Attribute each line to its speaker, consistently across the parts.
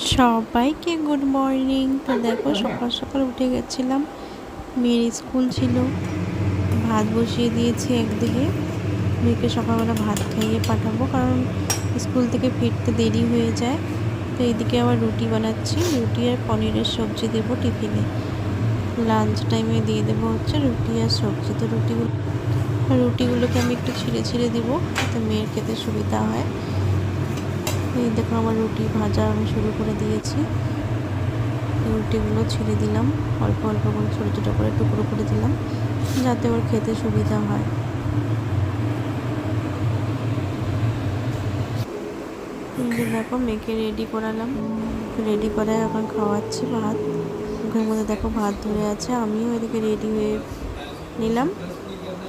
Speaker 1: সবাইকে good morning. তো দেখো সকাল সকাল উঠে গেছিলাম, মেয়ের স্কুল ছিল, ভাত বসিয়ে দিয়েছি একদিকে। মেয়েকে সকালবেলা ভাত খাইয়ে পাঠাবো, কারণ স্কুল থেকে ফিরতে দেরি হয়ে যায়। তো এইদিকে আবার রুটি বানাচ্ছি, রুটি আর পনিরের সবজি দেবো টিফিনে। লাঞ্চ টাইমে দিয়ে দেবো হচ্ছে রুটি আর সবজি। তো রুটিগুলোকে আমি একটু ছিঁড়ে ছিঁড়ে দিব, যাতে মেয়ের খেতে সুবিধা হয়। এই দেখো আমার রুটি ভাজা আমি শুরু করে দিয়েছি। রুটিগুলো ছিঁড়ে দিলাম, অল্প অল্প করে ছোটো ছোটো করে টুকরো করে দিলাম, যাতে ওর খেতে সুবিধা হয়। দেখো মেয়েকে রেডি করালাম, রেডি করে এখন খাওয়াচ্ছি ভাত। মুখের মধ্যে দেখো ভাত ধরে আছে, আমিও এদিকে রেডি হয়ে নিলাম।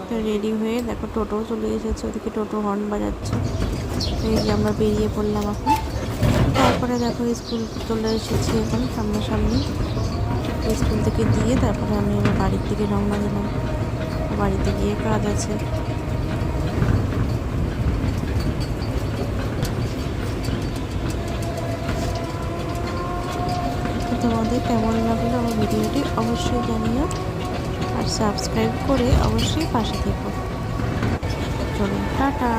Speaker 1: তো রেডি হয়ে দেখো টোটোও চলে এসেছে, ওদিকে টোটো হর্ন বাজাচ্ছে। এই যে আমরা বেরিয়ে পড়লাম এখন। তারপরে দেখো স্কুল চলে এসেছি এখন সামনাসামনি। স্কুল থেকে দিয়ে তারপরে আমি আমার বাড়ির দিকে রওনা দিলাম, বাড়িতে গিয়ে কাজ আছে। তোমাদের কেমন লাগলো আমার ভিডিওটি অবশ্যই জানিও, আর সাবস্ক্রাইব করে অবশ্যই পাশে থেকো। চলো টাটা।